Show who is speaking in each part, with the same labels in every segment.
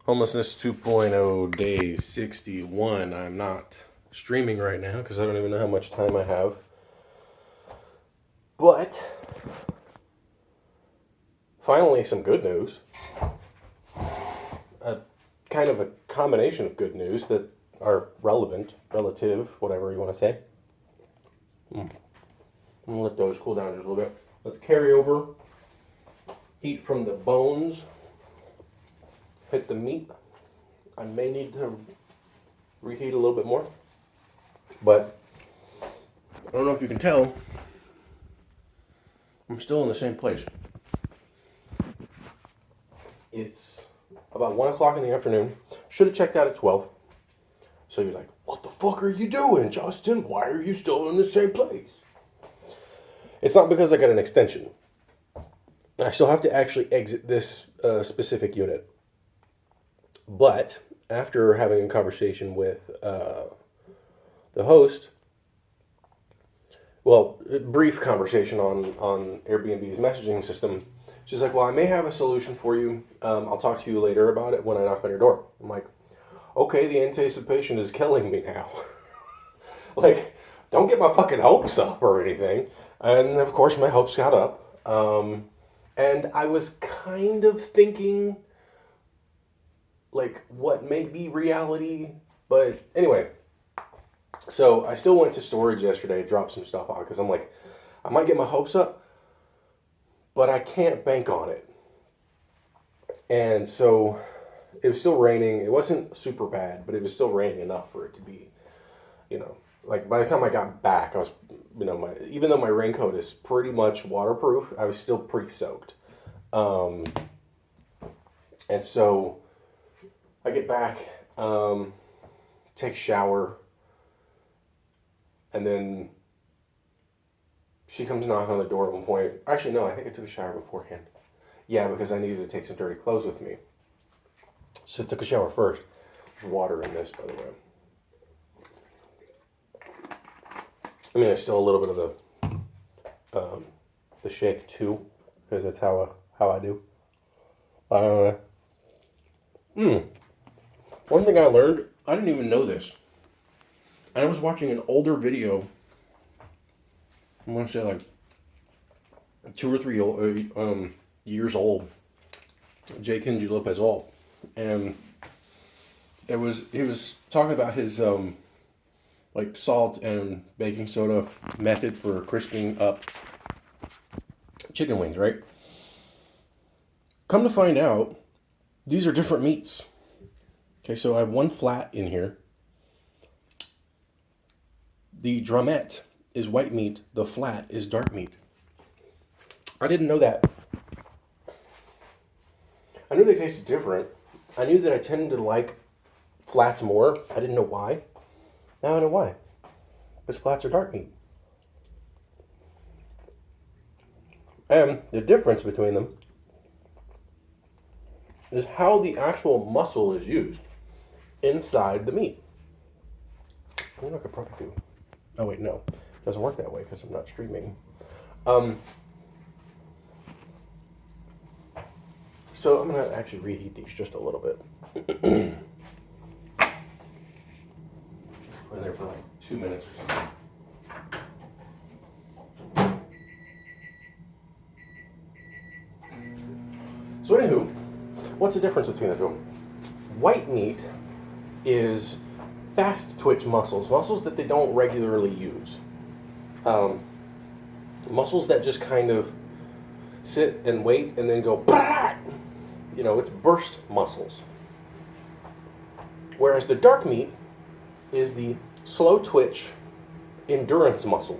Speaker 1: Homelessness 2.0 day 61. I'm not streaming right now because I don't even know how much time I have. But finally, some good news. A kind of a combination of good news that are relevant, relative, whatever you want to say. I'm going to let those cool down just a little bit. Let's carry over. Heat from the bones. Hit the meat. I may need to reheat a little bit more. But I don't know if you can tell. I'm still in the same place. It's about 1 o'clock in the afternoon. Should have checked out at 12. So you're like, what the fuck are you doing, Justin? Why are you still in the same place? It's not because I got an extension. I still have to actually exit this specific unit. But after having a conversation with the host, well, a brief conversation on Airbnb's messaging system, she's like, well, I may have a solution for you. I'll talk to you later about it when I knock on your door. I'm like, okay, the anticipation is killing me now. Like, don't get my fucking hopes up or anything. And of course, my hopes got up. And I was kind of thinking, like, what may be reality. But anyway, so I still went to storage yesterday, dropped some stuff out, because I'm like, I might get my hopes up, but I can't bank on it. And so it was still raining. It wasn't super bad, but it was still raining enough for it to be, like by the time I got back, I was, even though my raincoat is pretty much waterproof, I was still pretty soaked. And so I get back, take a shower, and then she comes knocking on the door at one point. Actually, no, I think I took a shower beforehand. Yeah, because I needed to take some dirty clothes with me. So I took a shower first. There's water in this, by the way. I mean, there's still a little bit of the shake too, because that's how I do. One thing I learned, I didn't even know this. I was watching an older video. I'm gonna say like 2 or 3 years old. J. Kenji Lopez Alt, and he was talking about his like salt and baking soda method for crisping up chicken wings, right? Come to find out, these are different meats. Okay, so I have one flat in here. The drumette is white meat. The flat is dark meat. I didn't know that. I knew they tasted different. I knew that I tended to like flats more. I didn't know why. Now I know why. Because flats are dark meat. And the difference between them is how the actual muscle is used inside the meat. I think I could probably do. Oh wait, no, it doesn't work that way because I'm not streaming. So I'm gonna actually reheat these just a little bit. Put in there for like 2 minutes or something. So anywho, what's the difference between the two? White meat is fast twitch muscles that they don't regularly use. Muscles that just kind of sit and wait and then go, bah! It's burst muscles. Whereas the dark meat is the slow twitch endurance muscle.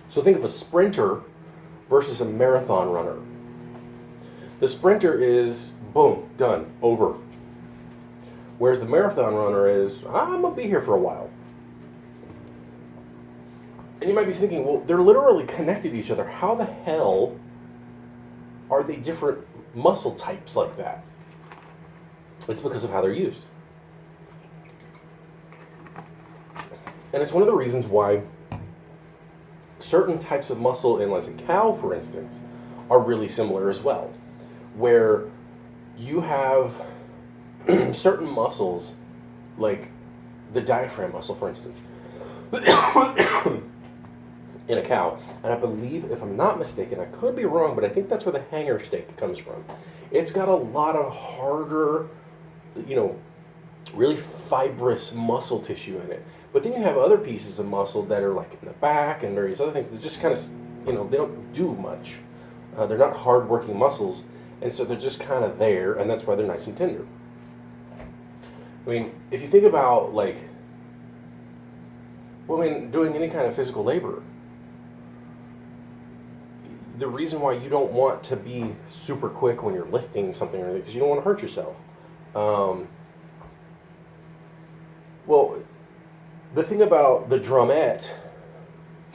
Speaker 1: So think of a sprinter versus a marathon runner. The sprinter is, boom, done, over. Whereas the marathon runner is, I'm going to be here for a while. And you might be thinking, well, they're literally connected to each other. How the hell are they different muscle types like that? It's because of how they're used. And it's one of the reasons why certain types of muscle in, let's say, cow, for instance, are really similar as well. Where you have certain muscles, like the diaphragm muscle, for instance, in a cow, and I believe, if I'm not mistaken, I could be wrong, but I think that's where the hanger steak comes from. It's got a lot of harder, you know, really fibrous muscle tissue in it. But then you have other pieces of muscle that are like in the back and various other things that just kind of, they don't do much. They're not hard-working muscles, and so they're just kind of there, and that's why they're nice and tender. I mean, if you think about, like, doing any kind of physical labor, the reason why you don't want to be super quick when you're lifting something or because you don't want to hurt yourself. Well, the thing about the drumette,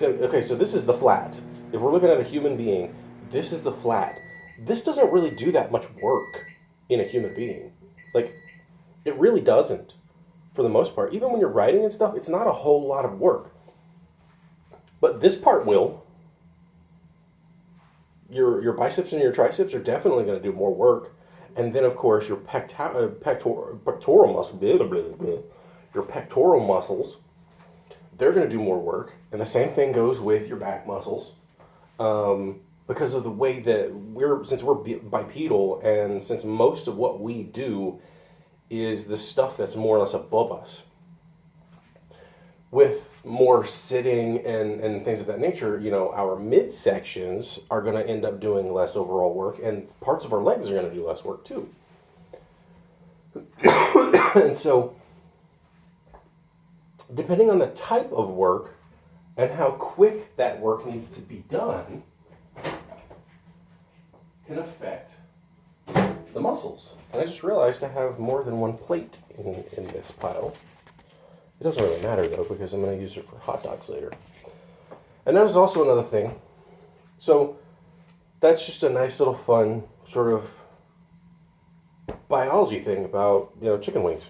Speaker 1: okay, so this is the flat. If we're looking at a human being, this is the flat. This doesn't really do that much work in a human being. Like, it really doesn't, for the most part. Even when you're writing and stuff, it's not a whole lot of work. But this part will. Your biceps and your triceps are definitely going to do more work. And then, of course, your pectoral muscle, blah, blah, blah, blah. Your pectoral muscles, they're going to do more work. And the same thing goes with your back muscles. Because of the way that since we're bipedal, and since most of what we do is the stuff that's more or less above us, with more sitting and things of that nature, our midsections are going to end up doing less overall work, and parts of our legs are going to do less work too. And so, depending on the type of work and how quick that work needs to be done, can affect the muscles. And I just realized I have more than one plate in this pile. It doesn't really matter, though, because I'm going to use it for hot dogs later. And that was also another thing. So that's just a nice little fun sort of biology thing about, chicken wings.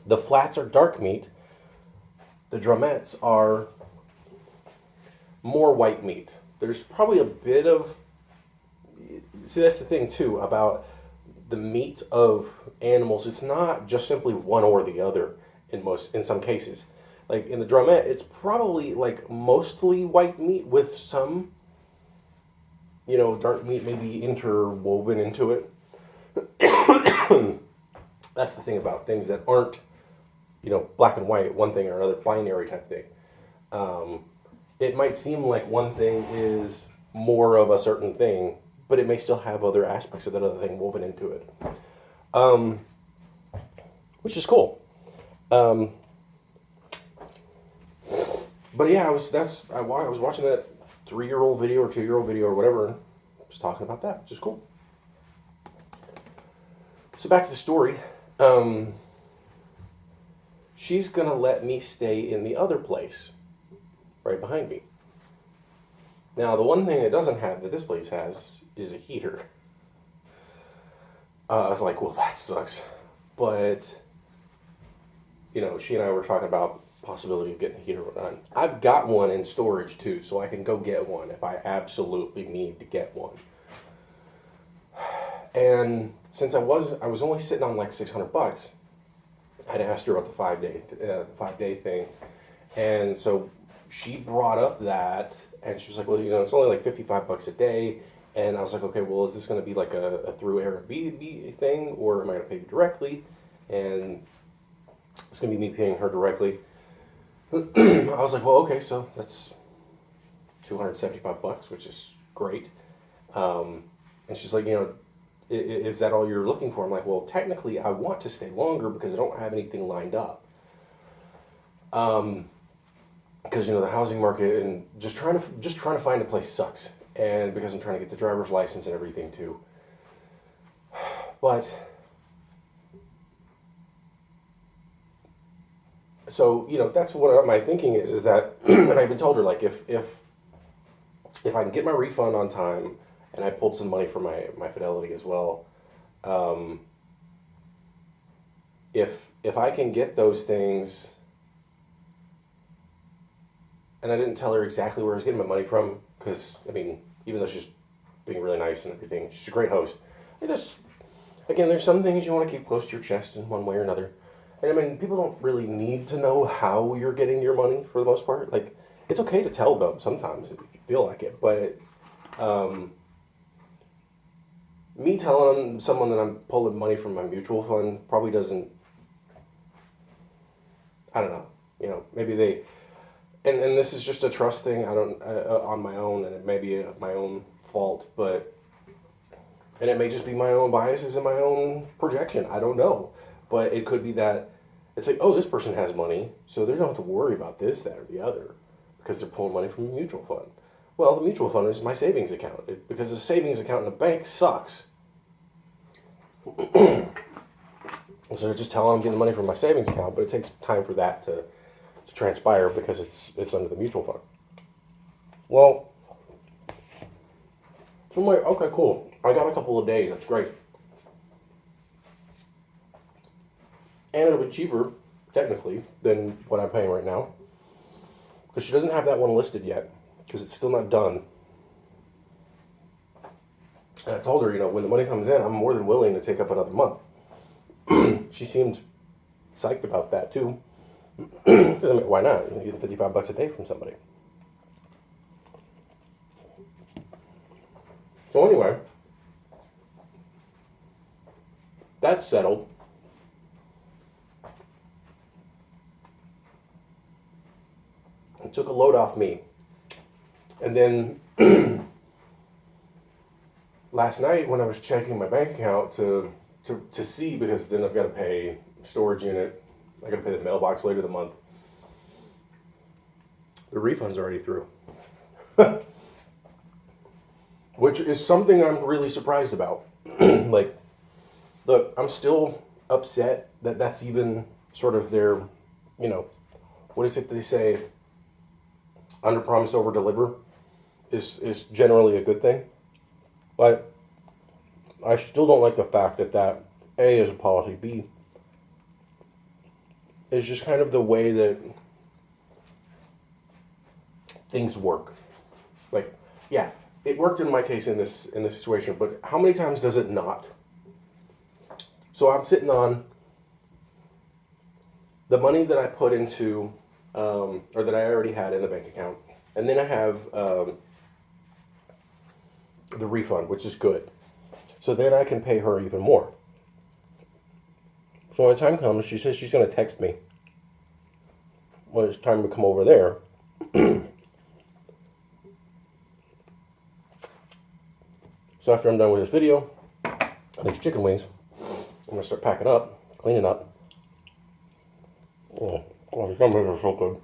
Speaker 1: The flats are dark meat. The drumettes are more white meat. There's probably a bit of... See, that's the thing, too, about the meat of animals. It's not just simply one or the other. In some cases, like in the drumette, it's probably like mostly white meat with some, dark meat maybe interwoven into it. That's the thing about things that aren't, black and white, one thing or another, binary type thing. It might seem like one thing is more of a certain thing, but it may still have other aspects of that other thing woven into it, which is cool. But yeah, I was watching that 3-year-old video or 2-year-old video or whatever, and just talking about that, which is cool. So back to the story. She's gonna let me stay in the other place, right behind me. Now, the one thing it doesn't have that this place has is a heater. I was like, well, that sucks, but. She and I were talking about possibility of getting a heater done. I've got one in storage too, so I can go get one if I absolutely need to get one. And since I was only sitting on like $600, I'd asked her about the 5-day thing, and so she brought up that, and she was like, well, it's only like $55 a day, and I was like, okay, well, is this going to be like a through Airbnb thing, or am I going to pay you directly? And it's going to be me paying her directly. I was like, well, okay, so that's $275, which is great. And she's like, is that all you're looking for? I'm like, well, technically, I want to stay longer because I don't have anything lined up. Because the housing market and just trying to find a place sucks, and because I'm trying to get the driver's license and everything too. But. So, that's what my thinking is that, and I even told her, like, if I can get my refund on time, and I pulled some money for my Fidelity as well, if I can get those things, and I didn't tell her exactly where I was getting my money from, because, even though she's being really nice and everything, she's a great host, again, there's some things you want to keep close to your chest in one way or another. And I mean, people don't really need to know how you're getting your money for the most part. Like, it's okay to tell them sometimes if you feel like it, but me telling someone that I'm pulling money from my mutual fund probably doesn't, I don't know, maybe they, and this is just a trust thing, I don't, on my own, and it may be my own fault, and it may just be my own biases and my own projection, I don't know, but it could be that it's like, oh, this person has money, so they don't have to worry about this, that, or the other, because they're pulling money from a mutual fund. Well, the mutual fund is my savings account, because a savings account in a bank sucks. So just tell them I'm getting money from my savings account, but it takes time for that to transpire because it's under the mutual fund. Well, so I'm like, okay, cool. I got a couple of days. That's great. And it'll be cheaper, technically, than what I'm paying right now. Because she doesn't have that one listed yet, because it's still not done. And I told her, when the money comes in, I'm more than willing to take up another month. She seemed psyched about that too. Why not? You're getting $55 a day from somebody. So anyway, that's settled. It took a load off me. And then last night when I was checking my bank account to see, because then I've got to pay storage unit, I got to pay the mailbox later the month. The refund's already through. Which is something I'm really surprised about. Like, look, I'm still upset that that's even sort of their, what is it they say? Under promise, over deliver is generally a good thing. But I still don't like the fact that A is a policy, B is just kind of the way that things work. Like, yeah, it worked in my case in this situation, but how many times does it not? So I'm sitting on the money that I put into, or that I already had in the bank account, and then I have the refund, which is good. So then I can pay her even more. So when the time comes, she says she's going to text me when it's time to come over there. So after I'm done with this video, and there's chicken wings, I'm going to start packing up, cleaning up. Oh, these chicken wings are so good.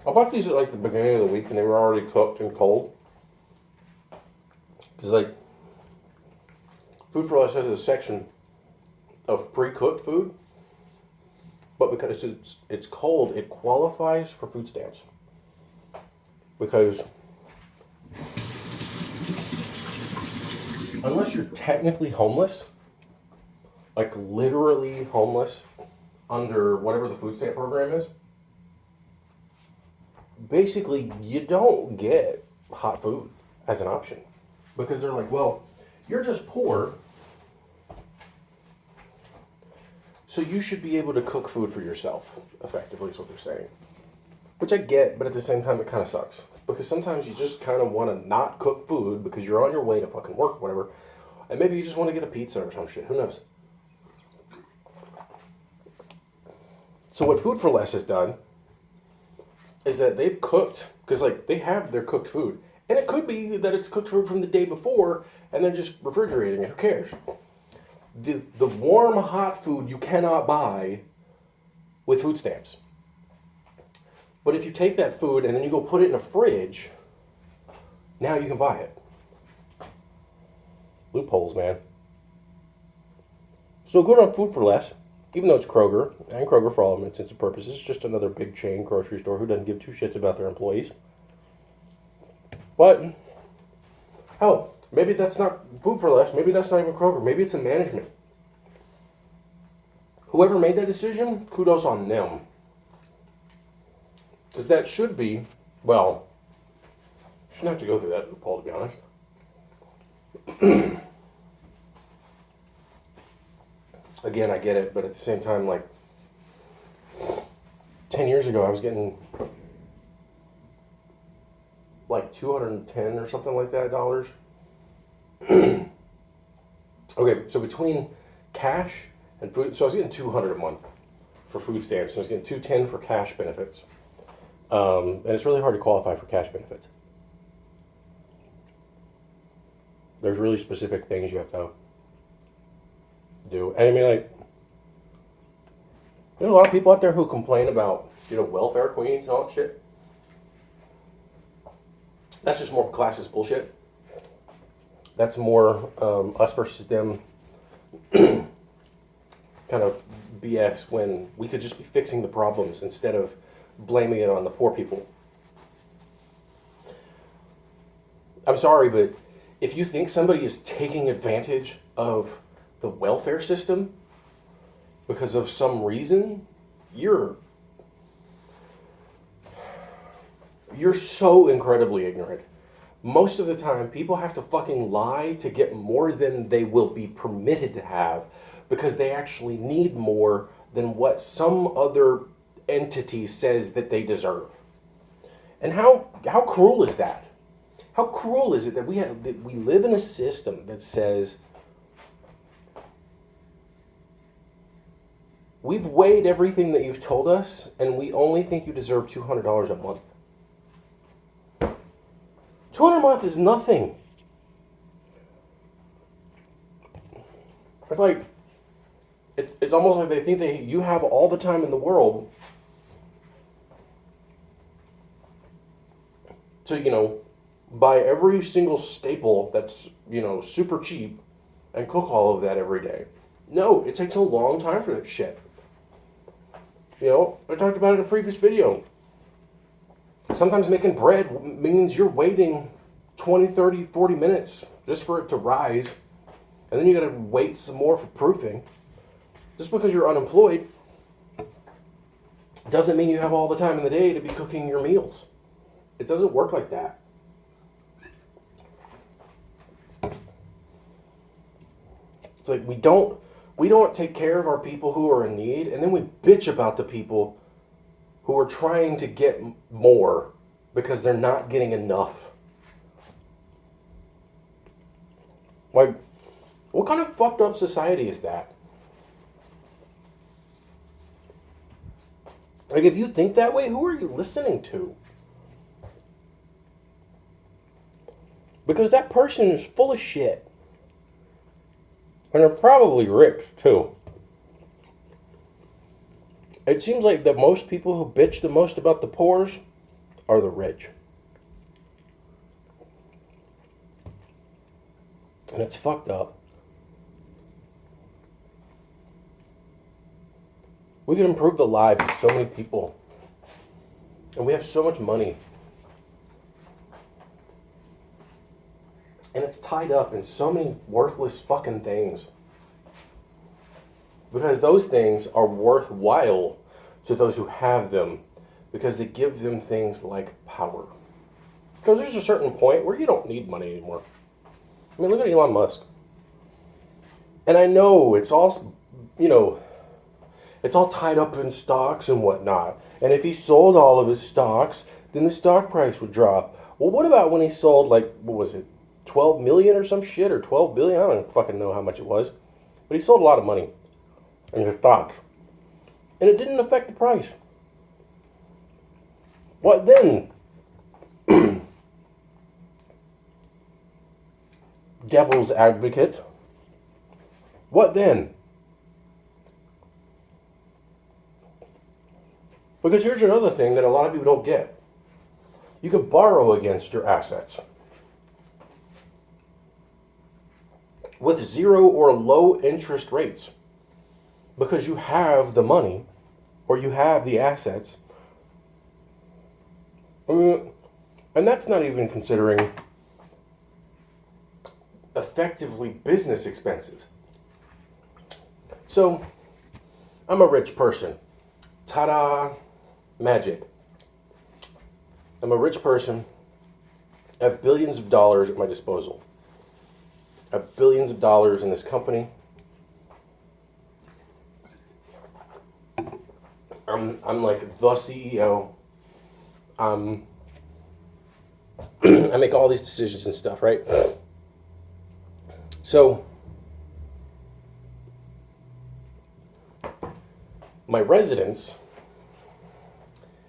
Speaker 1: I bought these at like the beginning of the week and they were already cooked and cold. Because like, Food for Less has a section of pre-cooked food, but because it's cold, it qualifies for food stamps. Because unless you're technically homeless, like literally homeless under whatever the food stamp program is, basically you don't get hot food as an option. Because they're like, well, you're just poor, so you should be able to cook food for yourself, effectively is what they're saying. Which I get, but at the same time it kind of sucks. Because sometimes you just kind of want to not cook food because you're on your way to fucking work or whatever. And maybe you just want to get a pizza or some shit, who knows. So what Food for Less has done is that they've cooked, because like they have their cooked food. And it could be that it's cooked food from the day before and they're just refrigerating it, who cares? The warm, hot food you cannot buy with food stamps. But if you take that food and then you go put it in a fridge, now you can buy it. Loopholes, man. So good on Food for Less, even though it's Kroger, and Kroger for all intents and purposes, it's just another big chain grocery store who doesn't give two shits about their employees. But, hell, maybe that's not Food for Less, maybe that's not even Kroger, maybe it's the management. Whoever made that decision, kudos on them. Because that should be, well, shouldn't have to go through that loophole, to be honest. again, I get it, but at the same time, like 10 years ago, I was getting like 210 or something like that dollars. Okay, so between cash and food, so I was getting 200 a month for food stamps, and I was getting 210 for cash benefits. And it's really hard to qualify for cash benefits. There's really specific things you have to do. And I mean, like, there's a lot of people out there who complain about, welfare queens and all that shit. That's just more classist bullshit. That's more us versus them kind of BS, when we could just be fixing the problems instead of blaming it on the poor people. I'm sorry, but if you think somebody is taking advantage of the welfare system because of some reason, you're so incredibly ignorant. Most of the time, people have to fucking lie to get more than they will be permitted to have, because they actually need more than what some other entity says that they deserve. And how cruel is that? How cruel is it that we live in a system that says we've weighed everything that you've told us, and we only think you deserve $200 a month. $200 a month is nothing. It's like, it's almost like they think you have all the time in the world to, buy every single staple that's, super cheap and cook all of that every day. No, it takes a long time for that shit. I talked about it in a previous video. Sometimes making bread means you're waiting 20, 30, 40 minutes just for it to rise. And then you got to wait some more for proofing. Just because you're unemployed doesn't mean you have all the time in the day to be cooking your meals. It doesn't work like that. It's like we don't take care of our people who are in need, and then we bitch about the people who are trying to get more because they're not getting enough. Like, what kind of fucked up society is that? Like, if you think that way, who are you listening to? Because that person is full of shit. And they're probably rich, too. It seems like the most people who bitch the most about the poor are the rich. And it's fucked up. We can improve the lives of so many people. And we have so much money. And it's tied up in so many worthless fucking things. Because those things are worthwhile to those who have them, because they give them things like power. Because there's a certain point where you don't need money anymore. I mean, look at Elon Musk. And I know it's all, it's all tied up in stocks and whatnot. And if he sold all of his stocks, then the stock price would drop. Well, what about when he sold, what was it, 12 million or some shit, or 12 billion? I don't fucking know how much it was. But he sold a lot of money in his stocks. And it didn't affect the price. What then? Devil's advocate. What then? Because here's another thing that a lot of people don't get. You can borrow against your assets. With 0 or low interest rates. Because you have the money, or you have the assets. And that's not even considering effectively business expenses. So, I'm a rich person. Ta-da! Magic. I'm a rich person. I have billions of dollars at my disposal. I have billions of dollars in this company. I'm like the CEO. I make all these decisions and stuff, right? So my residence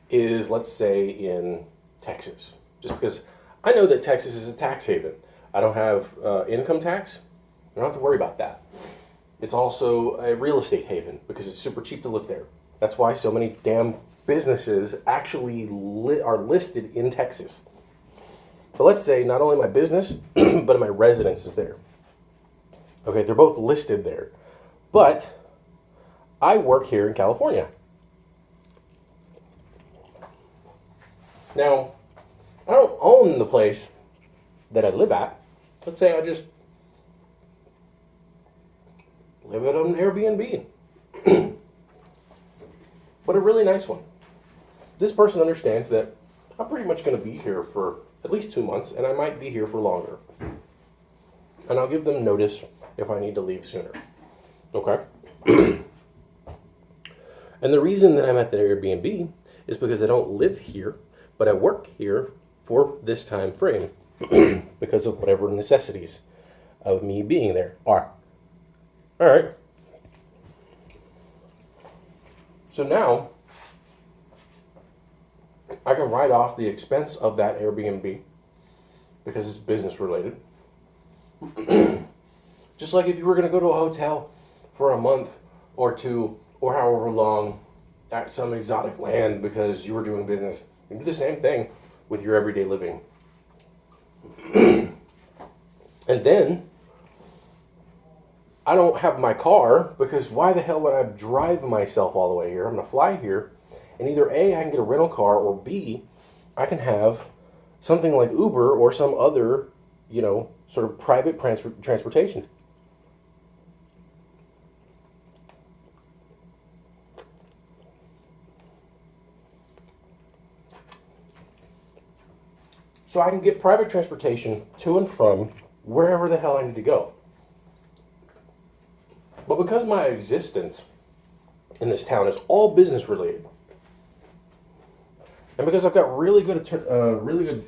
Speaker 1: is, let's say, in Texas, just because I know that Texas is a tax haven. I don't have income tax. I don't have to worry about that. It's also a real estate haven because it's super cheap to live there. That's why so many damn businesses actually are listed in Texas. But let's say not only my business, but my residence is there. Okay, they're both listed there. But I work here in California. Now, I don't own the place that I live at. Let's say I just live at an Airbnb. But a really nice one. This person understands that I'm pretty much going to be here for at least 2 months, and I might be here for longer. And I'll give them notice if I need to leave sooner. Okay? And the reason that I'm at the Airbnb is because I don't live here, but I work here for this time frame because of whatever necessities of me being there are. All right. So now I can write off the expense of that Airbnb because it's business related. Just like if you were going to go to a hotel for a month or two or however long at some exotic land because you were doing business, you do the same thing with your everyday living. And then I don't have my car because why the hell would I drive myself all the way here? I'm going to fly here, and either A, I can get a rental car, or B, I can have something like Uber or some other, sort of private transportation. So I can get private transportation to and from wherever the hell I need to go. But because my existence in this town is all business related, and because I've got really good accountants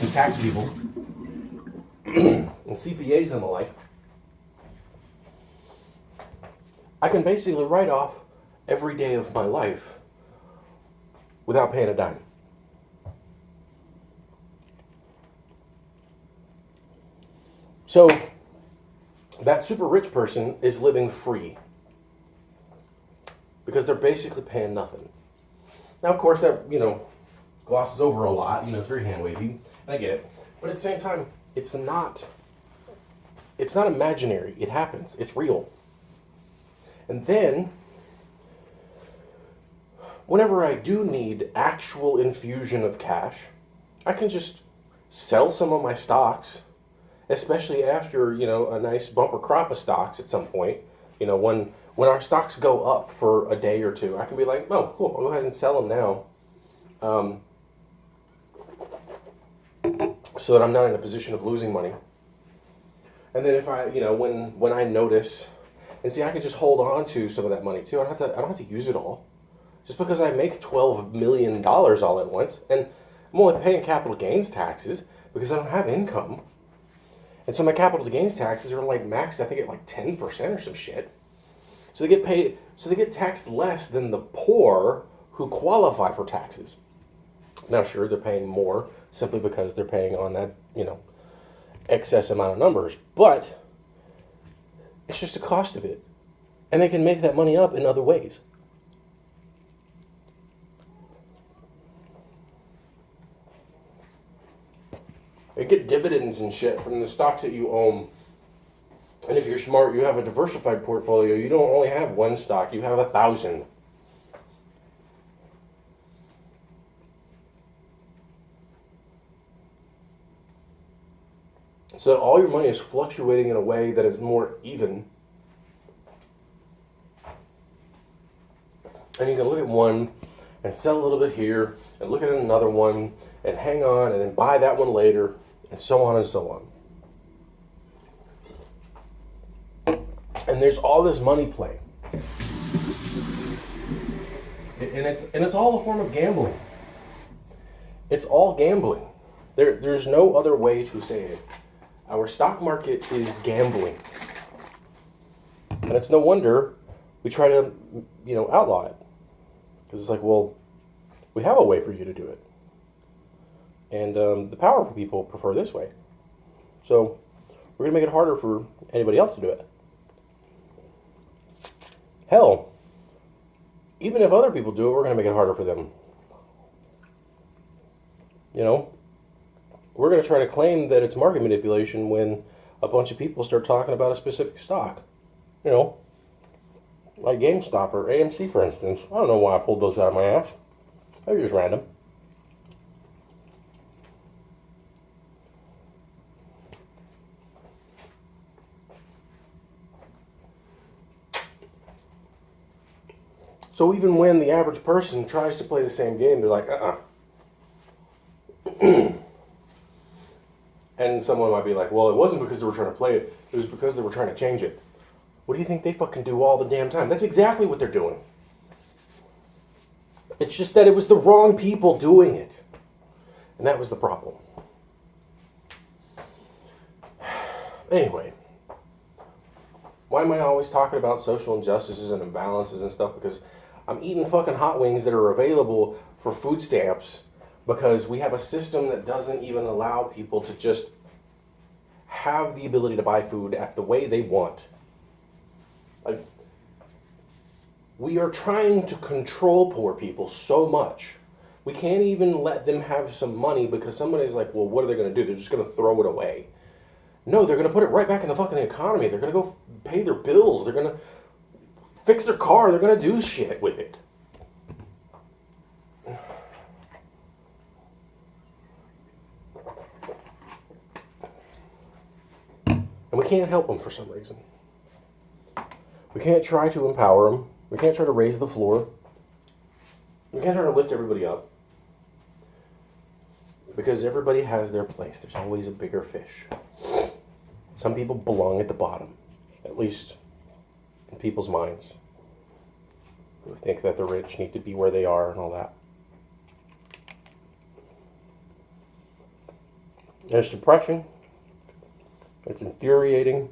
Speaker 1: and tax people and CPAs and the like, I can basically write off every day of my life without paying a dime. So that super rich person is living free because they're basically paying nothing. Now, of course, that, glosses over a lot. It's very hand-wavy, and I get it. But at the same time, it's not imaginary. It happens. It's real. And then, whenever I do need actual infusion of cash, I can just sell some of my stocks, especially after, a nice bumper crop of stocks at some point. When our stocks go up for a day or two, I can be like, oh, cool, I'll go ahead and sell them now. So that I'm not in a position of losing money. And then if I, when I notice, and see, I can just hold on to some of that money too. I don't have to use it all. Just because I make $12 million all at once, and I'm only paying capital gains taxes because I don't have income. And so my capital gains taxes are like maxed, I think, at like 10% or some shit. So they get taxed less than the poor who qualify for taxes. Now, sure, they're paying more simply because they're paying on that, excess amount of numbers. But it's just a cost of it. And they can make that money up in other ways. They get dividends and shit from the stocks that you own. And if you're smart, you have a diversified portfolio. You don't only have one stock, you have 1,000. So that all your money is fluctuating in a way that is more even. And you can look at one and sell a little bit here, and look at another one, and hang on, and then buy that one later, and so on and so on. And there's all this money play. And it's all a form of gambling. It's all gambling. There's no other way to say it. Our stock market is gambling. And it's no wonder we try to, outlaw it. Because it's like, well, we have a way for you to do it. And the powerful people prefer this way. So we're going to make it harder for anybody else to do it. Hell, even if other people do it, we're going to make it harder for them. We're going to try to claim that it's market manipulation when a bunch of people start talking about a specific stock. Like GameStop or AMC, for instance. I don't know why I pulled those out of my ass. They were just random. So even when the average person tries to play the same game, they're like, And someone might be like, well, it wasn't because they were trying to play it. It was because they were trying to change it. What do you think they fucking do all the damn time? That's exactly what they're doing. It's just that it was the wrong people doing it. And that was the problem. Anyway. Why am I always talking about social injustices and imbalances and stuff? Because I'm eating fucking hot wings that are available for food stamps because we have a system that doesn't even allow people to just have the ability to buy food at the way they want. Like, we are trying to control poor people so much. We can't even let them have some money because somebody's like, well, what are they going to do? They're just going to throw it away. No, they're going to put it right back in the fucking economy. They're going to go pay their bills. They're going to fix their car. They're going to do shit with it. And we can't help them for some reason. We can't try to empower them. We can't try to raise the floor. We can't try to lift everybody up. Because everybody has their place. There's always a bigger fish. Some people belong at the bottom. At least in people's minds. Who think that the rich need to be where they are and all that. And it's depressing. It's infuriating.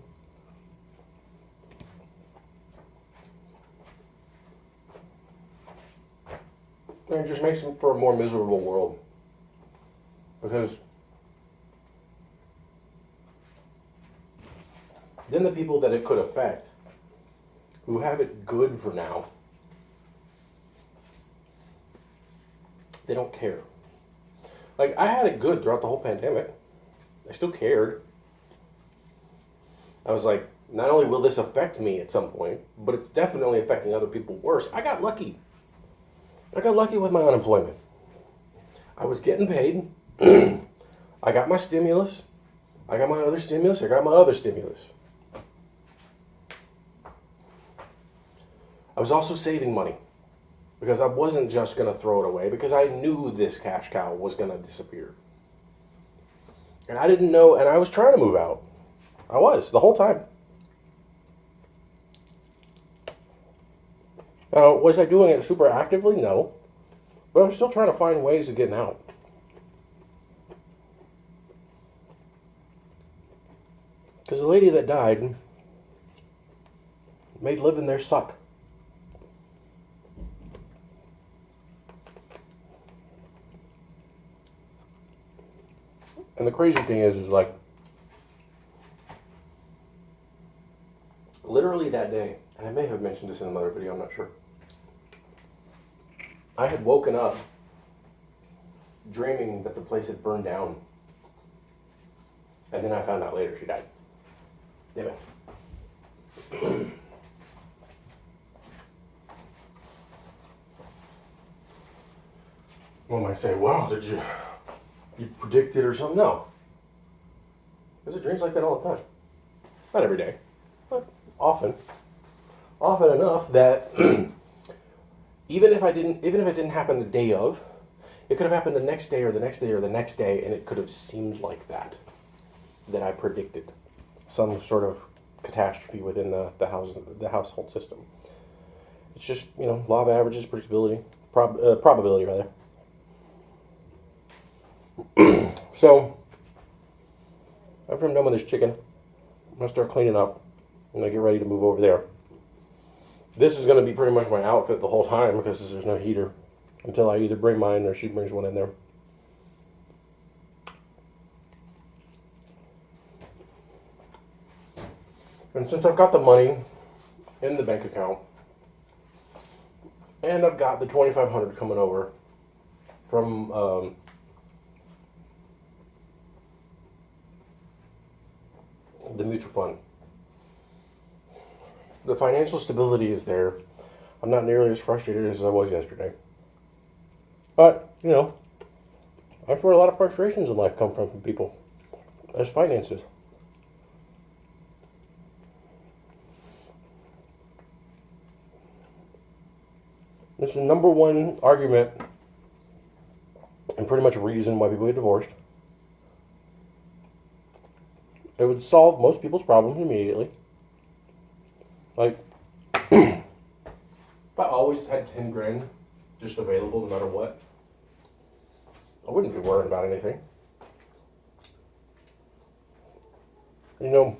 Speaker 1: And it just makes it for a more miserable world. Because then the people that it could affect, who have it good for now, they don't care. Like, I had it good throughout the whole pandemic. I still cared. I was like, not only will this affect me at some point, but it's definitely affecting other people worse. I got lucky. I got lucky with my unemployment. I was getting paid. I got my stimulus. I got my other stimulus. I got my other stimulus. I was also saving money because I wasn't just going to throw it away because I knew this cash cow was going to disappear. And I didn't know, and I was trying to move out. I was, the whole time. Now, was I doing it super actively? No. But I was still trying to find ways of getting out. Because the lady that died made living there suck. And the crazy thing is like, literally that day, and I may have mentioned this in another video, I'm not sure. I had woken up dreaming that the place had burned down. And then I found out later she died. Damn it. One might say, wow, did you predict it or something? No. Because it dreams like that all the time. Not every day, but often. Often enough that even if it didn't happen the day of, it could have happened the next day or the next day or the next day, and it could have seemed like that I predicted some sort of catastrophe within the household system. It's just, law of averages, predictability, Probability, rather. So, after I'm done with this chicken, I'm going to start cleaning up. I'm going to get ready to move over there. This is going to be pretty much my outfit the whole time because there's no heater until I either bring mine or she brings one in there. And since I've got the money in the bank account, and I've got the $2,500 coming over from the mutual fund, the financial stability is there. I'm not nearly as frustrated as I was yesterday. But, you know, that's where a lot of frustrations in life come from people. As finances. This is the number one argument and pretty much a reason why people get divorced. It would solve most people's problems immediately. Like, if I always had 10 grand just available no matter what, I wouldn't be worrying about anything. You know,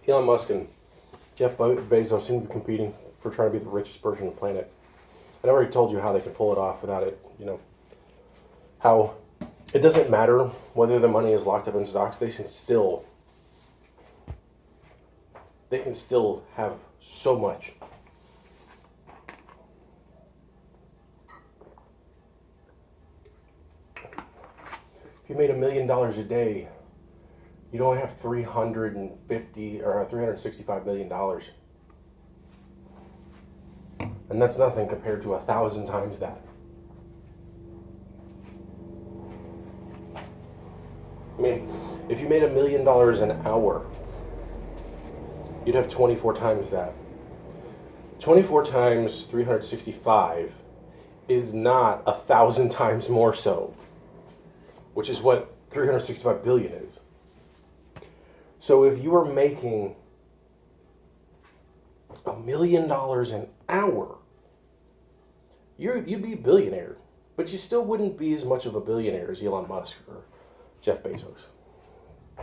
Speaker 1: Elon Musk and Jeff Bezos seem to be competing for trying to be the richest person on the planet. And I already told you how they can pull it off without it, you know. How it doesn't matter whether the money is locked up in stocks, they can still have so much. If you made $1 million a day, you'd only have $365 million. And that's nothing compared to 1,000 times that. I mean, if you made $1 million an hour, you'd have 24 times that. 24 times 365 is not 1,000 times more so, which is what 365 billion is. So if you were making $1 million an hour, you'd be a billionaire, but you still wouldn't be as much of a billionaire as Elon Musk or Jeff Bezos,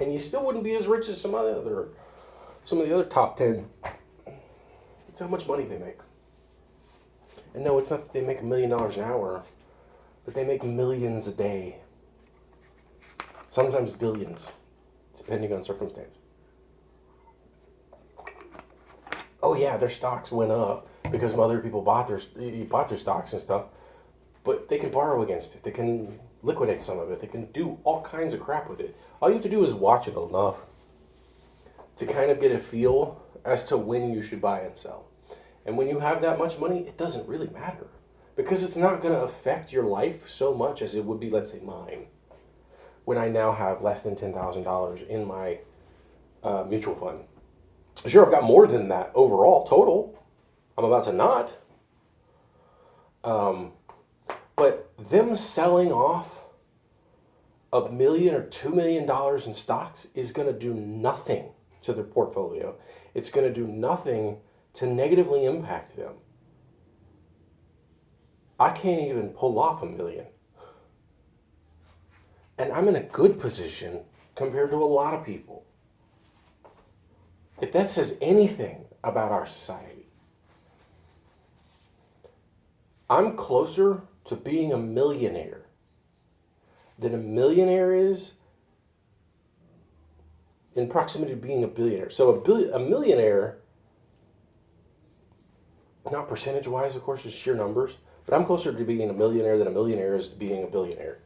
Speaker 1: and you still wouldn't be as rich as some of the other top 10. It's how much money they make. And no, it's not that they make $1 million an hour, but they make millions a day. Sometimes billions, depending on circumstance. Oh yeah, their stocks went up because some other people bought their stocks and stuff, but they can borrow against it. They can liquidate some of it. They can do all kinds of crap with it. All you have to do is watch it enough to kind of get a feel as to when you should buy and sell. And when you have that much money, it doesn't really matter because it's not going to affect your life so much as it would be, let's say, mine. When I now have less than $10,000 in my mutual fund. Sure, I've got more than that overall total. I'm about to not. But them selling off $1 million or $2 million in stocks is going to do nothing to their portfolio. It's going to do nothing to negatively impact them. I can't even pull off $1 million. And I'm in a good position compared to a lot of people. If that says anything about our society, I'm closer to being a millionaire than a millionaire is in proximity to being a billionaire. So a millionaire, not percentage-wise, of course, just sheer numbers, but I'm closer to being a millionaire than a millionaire is to being a billionaire.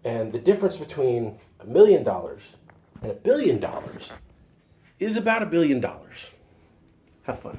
Speaker 1: And the difference between $1 million and $1 billion is about $1 billion. Have fun.